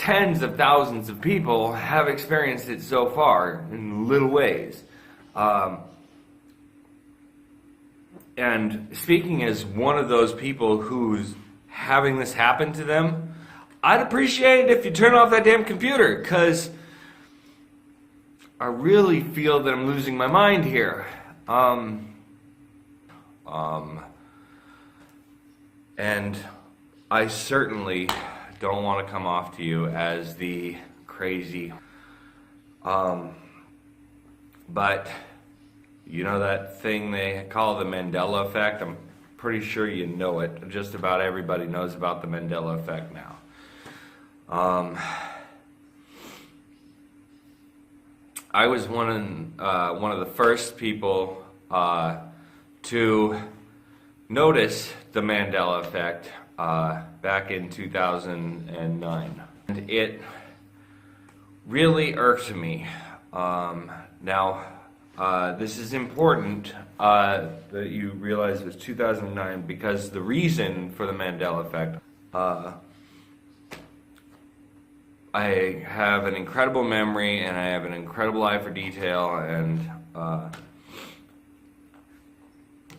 tens of thousands of people have experienced it so far in little ways. And speaking as one of those people who's having this happen to them, I'd appreciate it if you turn off that damn computer, because I really feel that I'm losing my mind here. And I certainly don't want to come off to you as the crazy. But you know that thing they call the Mandela effect? I'm pretty sure you know it. Just about everybody knows about the Mandela effect now. I was one of the first people to notice the Mandela effect back in 2009. And it really irked me. Now, this is important that you realize it was 2009, because the reason for the Mandela effect, I have an incredible memory and I have an incredible eye for detail, and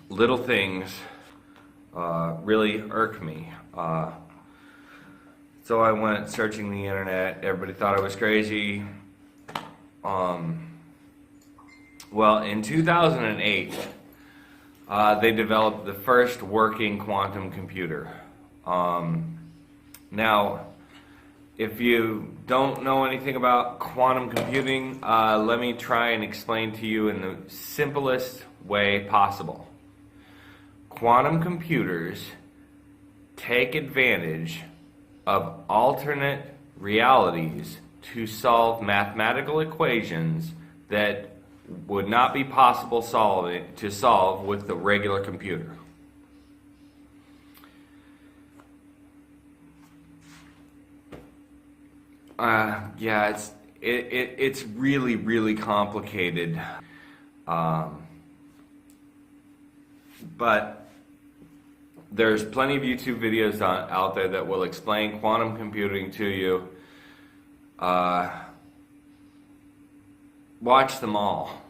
little things really irk me. So I went searching the internet. Everybody thought I was crazy. Well, in 2008, they developed the first working quantum computer. Now, if you don't know anything about quantum computing, let me try and explain to you in the simplest way possible. Quantum computers take advantage of alternate realities to solve mathematical equations that would not be possible to solve with the regular computer. Yeah, it's really, really complicated. But there's plenty of YouTube videos out there that will explain quantum computing to you. Watch them all.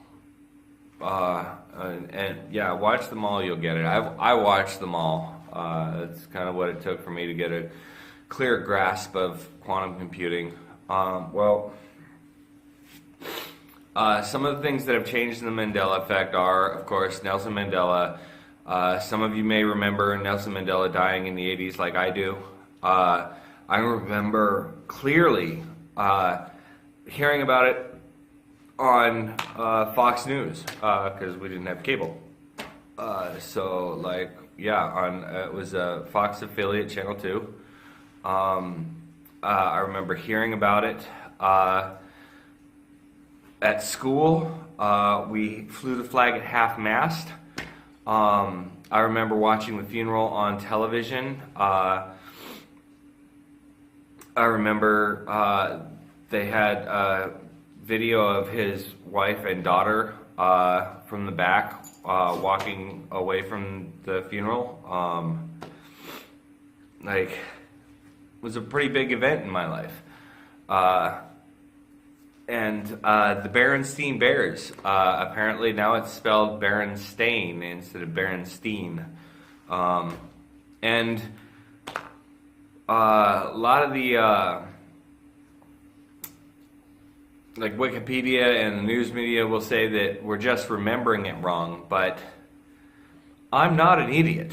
And yeah, watch them all, you'll get it. I watched them all. That's kind of what it took for me to get a clear grasp of quantum computing. Some of the things that have changed in the Mandela effect are, of course, Nelson Mandela. Some of you may remember Nelson Mandela dying in the 80s like I do. I remember clearly hearing about it on Fox News, because we didn't have cable. It was a Fox affiliate, Channel 2. I remember hearing about it. At school, we flew the flag at half-mast. I remember watching the funeral on television. I remember they had video of his wife and daughter from the back walking away from the funeral. It was a pretty big event in my life. And the Berenstain Bears, apparently now it's spelled Berenstain instead of Berenstein. And a lot of the Wikipedia and the news media will say that we're just remembering it wrong, but I'm not an idiot.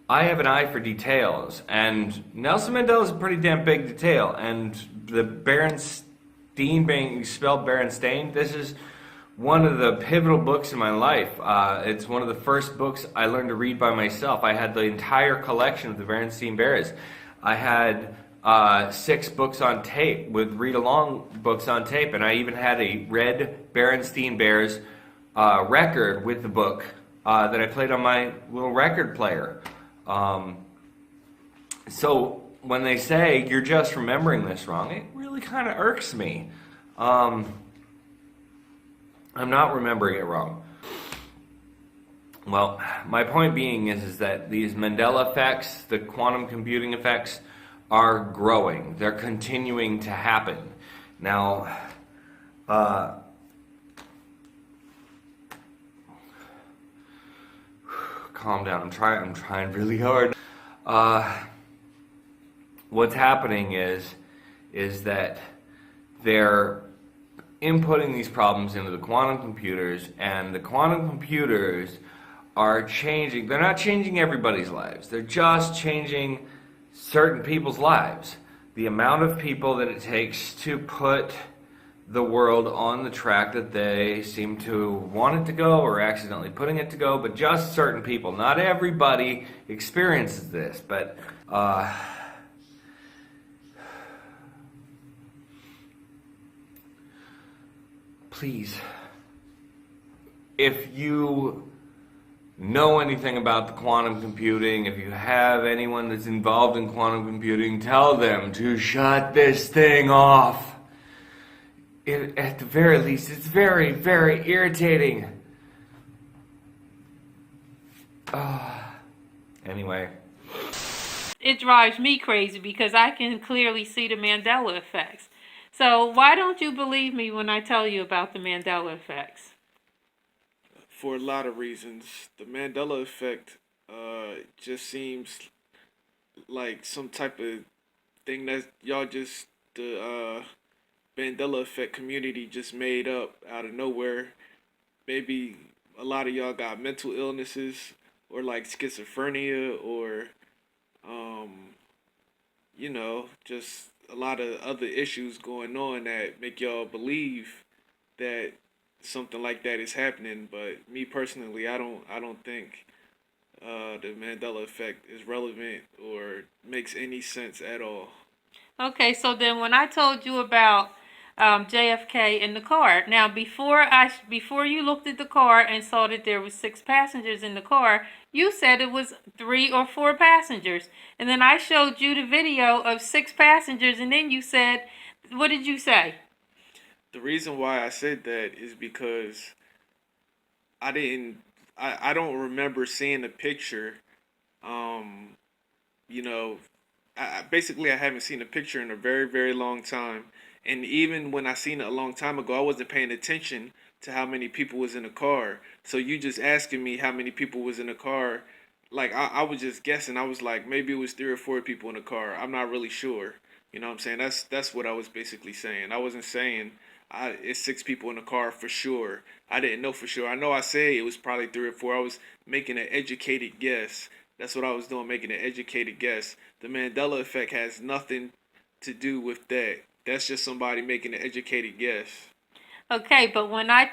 I have an eye for details, and Nelson Mandela is a pretty damn big detail, and the Berenstein being spelled Berenstain, this is one of the pivotal books in my life. It's one of the first books I learned to read by myself. I had the entire collection of the Berenstain Bears. I had 6 books on tape with read-along books on tape, and I even had a red Berenstain Bears record with the book that I played on my little record player. So when they say you're just remembering this wrong, it really kind of irks me. I'm not remembering it wrong. Well, my point being is that these Mandela effects, the quantum computing effects, are growing. They're continuing to happen. Now, calm down. I'm trying really hard. What's happening is that they're inputting these problems into the quantum computers, and the quantum computers are changing. They're not changing everybody's lives. They're just changing certain people's lives. The amount of people that it takes to put the world on the track that they seem to want it to go, or accidentally putting it to go, but just certain people. Not everybody experiences this, but please, if you know anything about the quantum computing, if you have anyone that's involved in quantum computing, tell them to shut this thing off. At the very least, it's very, very irritating. Anyway. It drives me crazy because I can clearly see the Mandela effects. So why don't you believe me when I tell you about the Mandela effects? For a lot of reasons. The Mandela effect just seems like some type of thing that y'all just, the Mandela effect community just made up out of nowhere. Maybe a lot of y'all got mental illnesses or like schizophrenia or, um, just a lot of other issues going on that make y'all believe that something like that is happening. But me personally, I don't think the Mandela effect is relevant or makes any sense at all. Okay, so then when I told you about JFK in the car, now before you looked at the car and saw that there was 6 passengers in the car, you said it was 3 or 4 passengers, and then I showed you the video of 6 passengers, and then you said, what did you say? The reason why I said that is because I didn't I don't remember seeing a picture. Um, you know, basically I haven't seen a picture in a very, very long time. And even when I seen it a long time ago, I wasn't paying attention to how many people was in the car. So you just asking me how many people was in the car, like I was just guessing. I was like, maybe it was 3 or 4 people in the car. I'm not really sure. You know what I'm saying? That's what I was basically saying. I wasn't saying it's 6 people in the car for sure. I didn't know for sure. I know I said it was probably 3 or 4. I was making an educated guess. That's what I was doing, making an educated guess. The Mandela effect has nothing to do with that. That's just somebody making an educated guess. Okay, but when I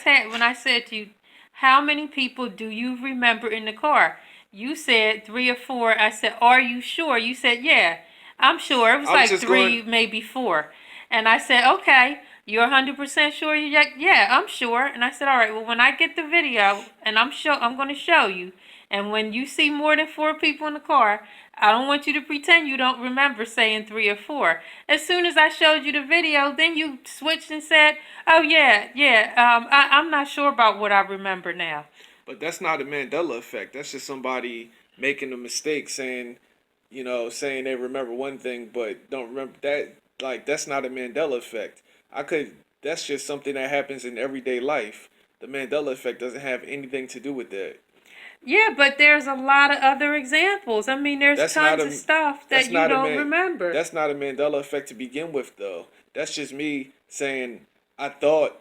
said to you, how many people do you remember in the car? You said 3 or 4. I said, are you sure? You said, yeah, I'm sure. It was I was like just 3, going. maybe 4. And I said, okay, you're 100% sure? You're like, yeah, I'm sure. And I said, all right, well, when I get the video, and I'm going to show you, and when you see more than 4 people in the car, I don't want you to pretend you don't remember saying 3 or 4. As soon as I showed you the video, then you switched and said, oh, yeah, yeah, I'm not sure about what I remember now. But that's not a Mandela effect. That's just somebody making a mistake, saying they remember one thing but don't remember that. Like that's not a Mandela effect. I could. That's just something that happens in everyday life. The Mandela effect doesn't have anything to do with that. Yeah, but there's a lot of other examples. I mean, there's That's not tons of a. stuff That's that you not a don't man. remember. That's not a Mandela effect to begin with, though. That's just me saying I thought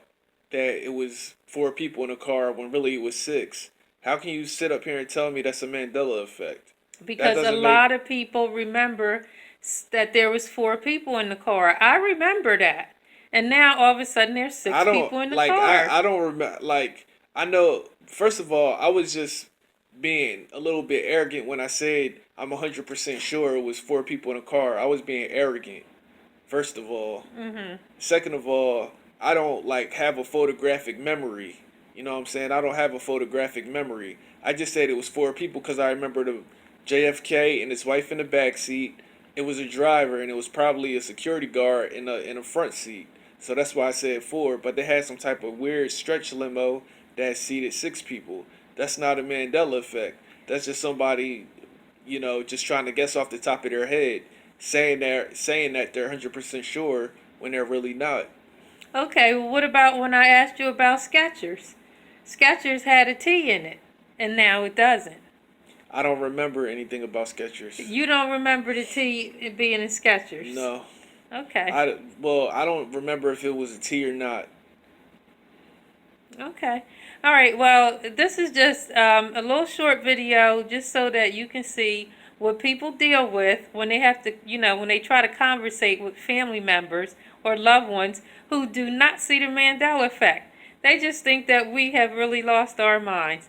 that it was 4 people in a car when really it was 6. How can you sit up here and tell me that's a Mandela effect? That Because a doesn't make. lot of people remember that there was 4 people in the car. I remember that. And now all of a sudden there's I 6 don't people in the like. car. I don't remember. Like I know. First of all, I was just being a little bit arrogant when I said I'm 100% sure it was 4 people in a car. I was being arrogant. First of all. Mhm. Second of all, I don't like have a photographic memory. You know what I'm saying? I don't have a photographic memory. I just said it was 4 people because I remember the JFK and his wife in the back seat. It was a driver and it was probably a security guard in a front seat. So that's why I said 4. But they had some type of weird stretch limo that seated 6 people. That's not a Mandela effect. That's just somebody, just trying to guess off the top of their head. saying that they're 100% sure when they're really not. Okay, well, what about when I asked you about Skechers? Skechers had a T in it, and now it doesn't. I don't remember anything about Skechers. You don't remember the T being in Skechers? No. Okay. I don't remember if it was a T or not. Okay. All right. Well, this is just a little short video just so that you can see what people deal with when they have to, when they try to conversate with family members or loved ones who do not see the Mandela effect. They just think that we have really lost our minds.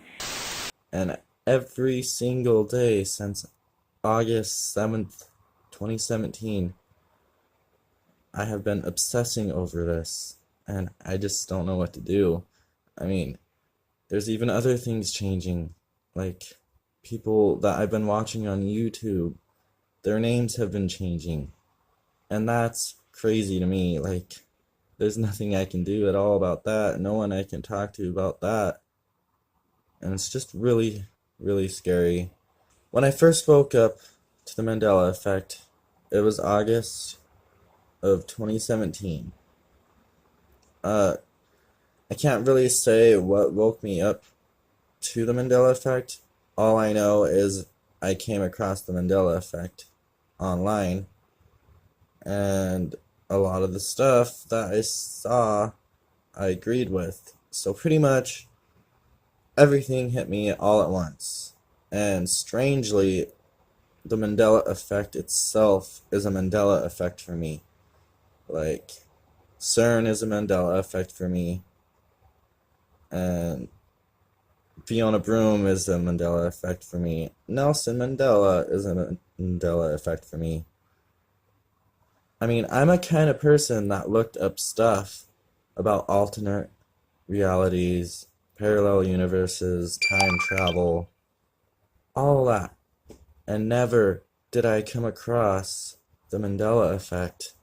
And every single day since August 7th, 2017, I have been obsessing over this, and I just don't know what to do. I mean, there's even other things changing, like people that I've been watching on YouTube, their names have been changing, and that's crazy to me. Like, there's nothing I can do at all about that, no one I can talk to about that, and it's just really, really scary. When I first woke up to the Mandela effect, it was August of 2017. I can't really say what woke me up to the Mandela effect. All I know is I came across the Mandela effect online, and a lot of the stuff that I saw, I agreed with. So pretty much everything hit me all at once. And strangely, the Mandela effect itself is a Mandela effect for me. Like, CERN is a Mandela effect for me. And Fiona Broom is a Mandela effect for me. Nelson Mandela is a Mandela effect for me. I mean, I'm a kind of person that looked up stuff about alternate realities, parallel universes, time travel, all that. And never did I come across the Mandela effect.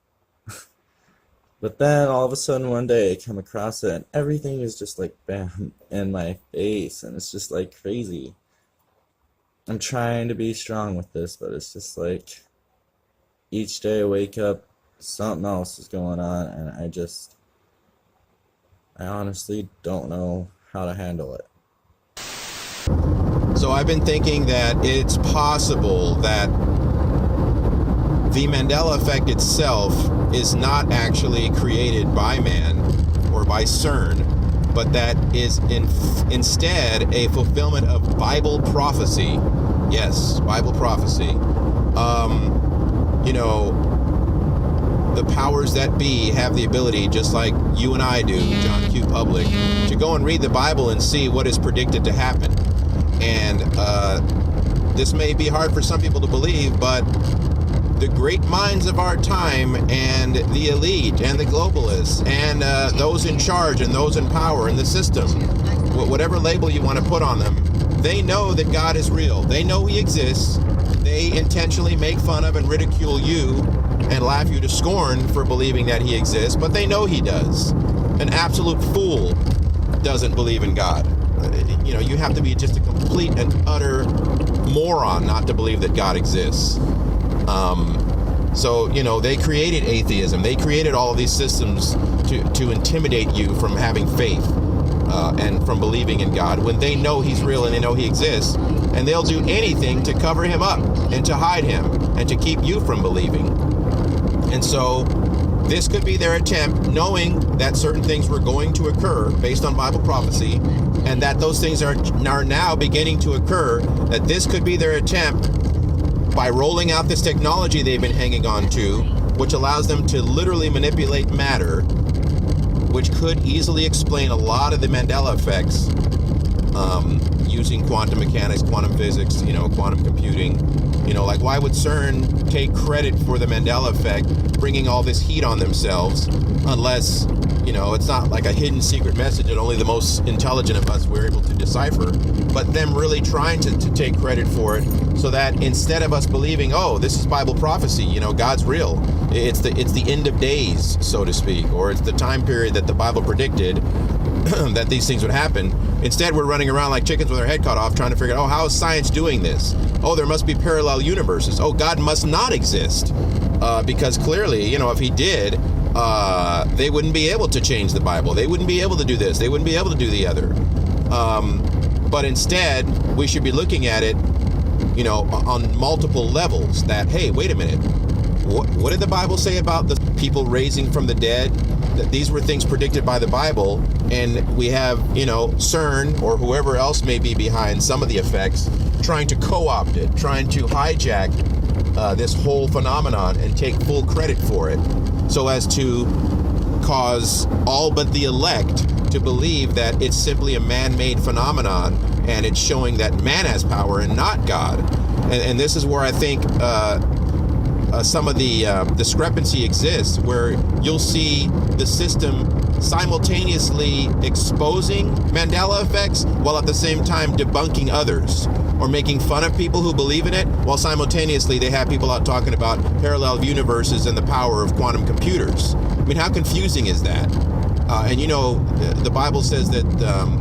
But then all of a sudden one day I come across it and everything is just like bam in my face, and it's just like crazy. I'm trying to be strong with this, but it's just like each day I wake up, something else is going on, and I honestly don't know how to handle it. So I've been thinking that it's possible that the Mandela effect itself is not actually created by man or by CERN, but that is instead a fulfillment of Bible prophecy. Yes, Bible prophecy. The powers that be have the ability, just like you and I do, John Q. Public, to go and read the Bible and see what is predicted to happen. And this may be hard for some people to believe, but the great minds of our time and the elite and the globalists and those in charge and those in power in the system, whatever label you want to put on them, they know that God is real. They know he exists. They intentionally make fun of and ridicule you and laugh you to scorn for believing that he exists, but they know he does. An absolute fool doesn't believe in God. You have to be just a complete and utter moron not to believe that God exists. They created atheism. They created all of these systems to intimidate you from having faith and from believing in God when they know he's real and they know he exists. And they'll do anything to cover him up and to hide him and to keep you from believing. And so this could be their attempt, knowing that certain things were going to occur based on Bible prophecy, and that those things are now beginning to occur, that this could be their attempt by rolling out this technology they've been hanging on to, which allows them to literally manipulate matter, which could easily explain a lot of the Mandela effects, using quantum mechanics, quantum physics, quantum computing. Like, why would CERN take credit for the Mandela effect, bringing all this heat on themselves, unless, it's not like a hidden secret message that only the most intelligent of us were able to decipher, but them really trying to take credit for it, so that instead of us believing, oh, this is Bible prophecy, God's real, it's the end of days, so to speak, or it's the time period that the Bible predicted, that these things would happen. Instead, we're running around like chickens with our head cut off, trying to figure out, oh, how is science doing this? Oh, there must be parallel universes. Oh, God must not exist. Because clearly, if he did, they wouldn't be able to change the Bible. They wouldn't be able to do this. They wouldn't be able to do the other. But instead, we should be looking at it, on multiple levels. That, hey, wait a minute. What did the Bible say about the people raising from the dead? That these were things predicted by the Bible, and we have, CERN or whoever else may be behind some of the effects, trying to co-opt it, trying to hijack this whole phenomenon and take full credit for it, so as to cause all but the elect to believe that it's simply a man-made phenomenon, and it's showing that man has power and not God. And this is where I think some of the discrepancy exists, where you'll see the system simultaneously exposing Mandela effects while at the same time debunking others, or making fun of people who believe in it, while simultaneously they have people out talking about parallel universes and the power of quantum computers. I mean, how confusing is that? And the Bible says that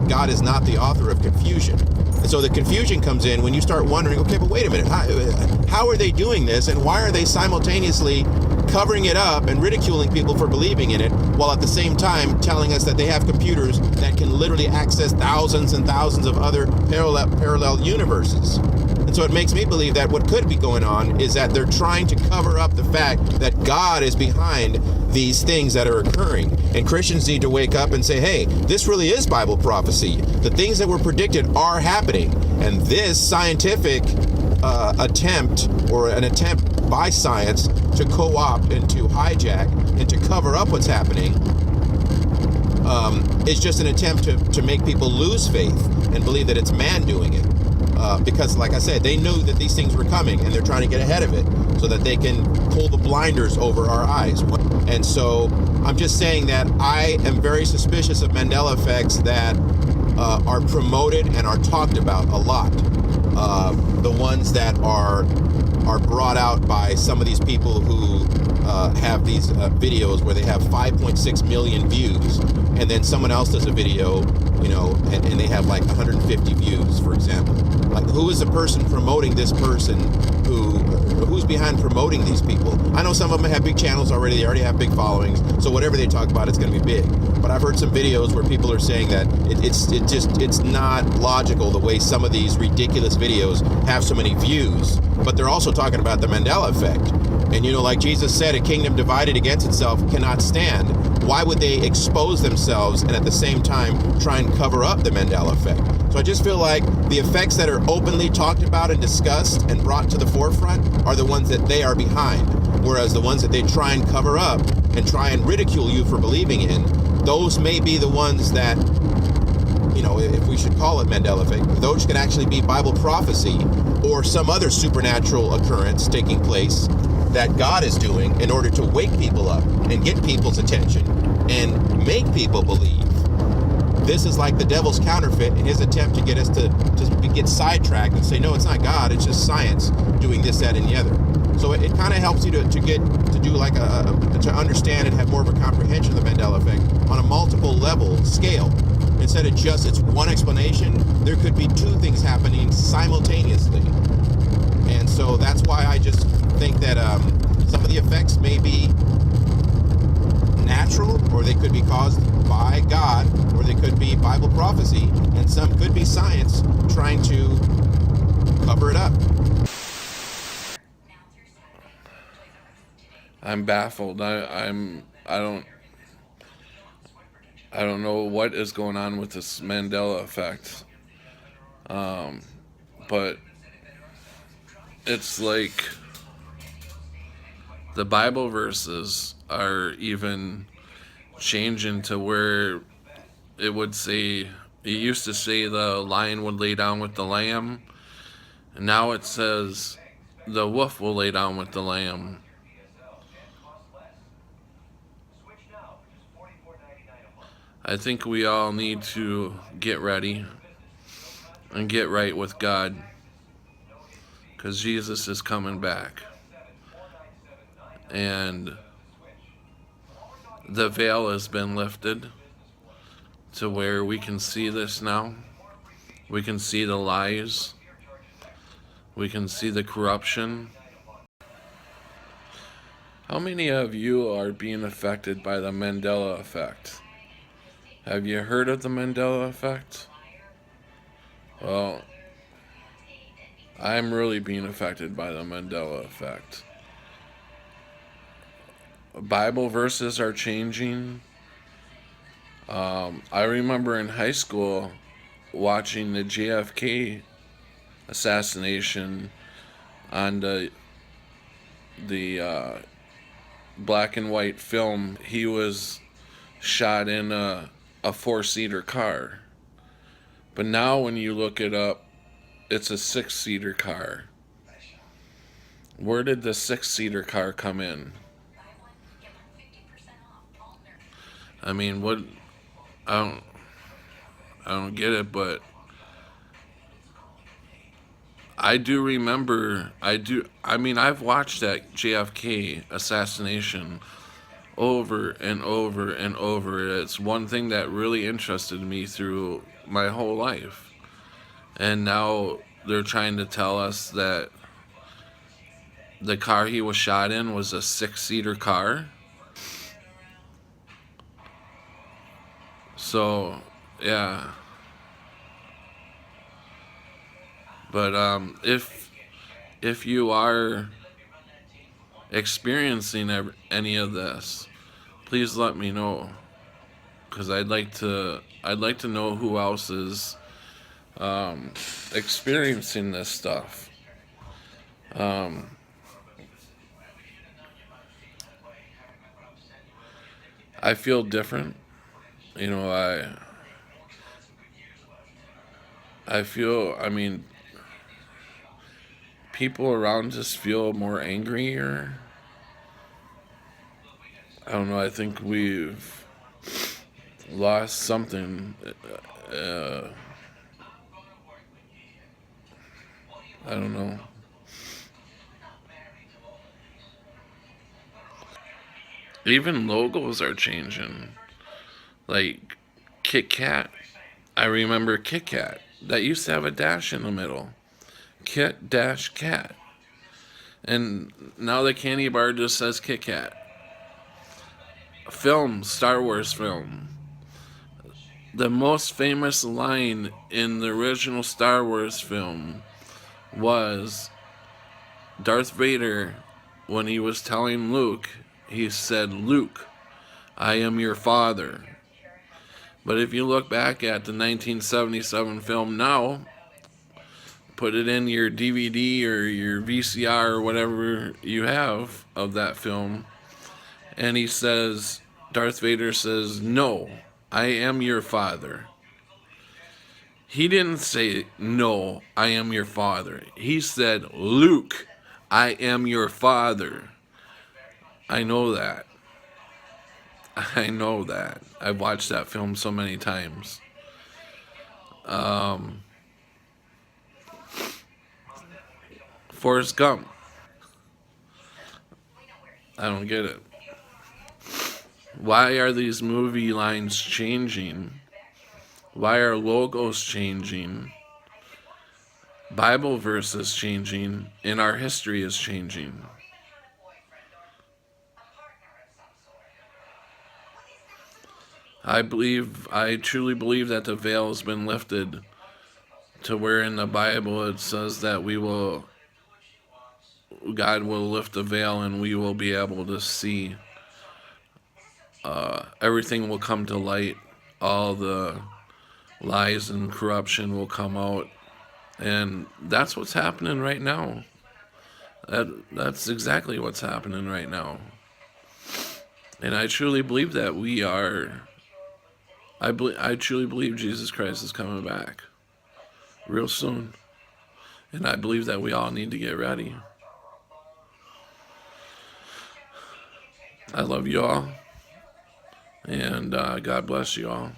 God is not the author of confusion. And so the confusion comes in when you start wondering, okay, but wait a minute, how are they doing this, and why are they simultaneously covering it up and ridiculing people for believing in it, while at the same time telling us that they have computers that can literally access thousands and thousands of other parallel universes? And so it makes me believe that what could be going on is that they're trying to cover up the fact that God is behind these things that are occurring. And Christians need to wake up and say, hey, this really is Bible prophecy. The things that were predicted are happening. And this scientific attempt, or an attempt by science to co-opt and to hijack and to cover up what's happening, is just an attempt to make people lose faith and believe that it's man doing it. Because, like I said, they knew that these things were coming, and they're trying to get ahead of it so that they can pull the blinders over our eyes. And so I'm just saying that I am very suspicious of Mandela effects that are promoted and are talked about a lot. The ones that are brought out by some of these people who have these videos where they have 5.6 million views, and then someone else does a video, and they have like 150 views, for example. Like, who is the person promoting this person? Who's behind promoting these people? I know some of them have big channels already. They already have big followings. So whatever they talk about, it's going to be big. But I've heard some videos where people are saying that it's not logical the way some of these ridiculous videos have so many views. But they're also talking about the Mandela effect. And like Jesus said, a kingdom divided against itself cannot stand. Why would they expose themselves and at the same time try and cover up the Mandela effect? So I just feel like the effects that are openly talked about and discussed and brought to the forefront are the ones that they are behind. Whereas the ones that they try and cover up and try and ridicule you for believing in, those may be the ones that, if we should call it Mandela effect, those could actually be Bible prophecy or some other supernatural occurrence taking place that God is doing in order to wake people up and get people's attention and make people believe. This is like the devil's counterfeit in his attempt to get us to get sidetracked and say, no, it's not God, it's just science doing this, that, and the other. So it kind of helps you to do like to understand and have more of a comprehension of the Mandela effect on a multiple level scale. Instead of just it's one explanation, there could be two things happening simultaneously. And so that's why I just think that some of the effects may be natural, or they could be caused by God, or they could be Bible prophecy, and some could be science trying to cover it up. I'm baffled. I don't know what is going on with this Mandela effect. But it's like the Bible verses are even changing to where it would say, it used to say the lion would lay down with the lamb, and now it says the wolf will lay down with the lamb. I think we all need to get ready and get right with God, because Jesus is coming back. And the veil has been lifted. to where we can see this now. We can see the lies. We can see the corruption. How many of you are being affected by the Mandela effect? Have you heard of the Mandela effect? Well, I'm really being affected by the Mandela effect. Bible verses are changing. I remember in high school watching the JFK assassination on the black and white film. He was shot in a four-seater car. But now when you look it up, it's a six-seater car. Where did the six-seater car come in? I mean, what? I don't get it, but I do remember. I mean, I've watched that JFK assassination over and over and over. It's one thing that really interested me through my whole life. And now they're trying to tell us that the car he was shot in was a six-seater car. So, yeah. But if you are experiencing any of this, please let me know, because I'd like to know who else is experiencing this stuff. I feel different. You know, I feel, I mean, people around us feel more angrier. I don't know, I think we've lost something. I don't know. Even logos are changing. Like Kit Kat. I remember Kit Kat. That used to have a dash in the middle. Kit dash cat. And now the candy bar just says Kit Kat. Film, Star Wars film. The most famous line in the original Star Wars film was Darth Vader, when he was telling Luke, he said, "Luke, I am your father." But if you look back at the 1977 film now, put it in your DVD or your VCR or whatever you have of that film, and he says, Darth Vader says, "No, I am your father." He didn't say, "No, I am your father." He said, "Luke, I am your father." I know that. I know that. I've watched that film so many times. Forrest Gump. I don't get it. Why are these movie lines changing? Why are logos changing? Bible verses changing, and our history is changing. I truly believe that the veil has been lifted to where in the Bible it says that God will lift the veil and we will be able to see. Everything will come to light. All the lies and corruption will come out. And that's what's happening right now. That's exactly what's happening right now. And I truly believe that I truly believe Jesus Christ is coming back real soon. And I believe that we all need to get ready. I love you all. And God bless you all.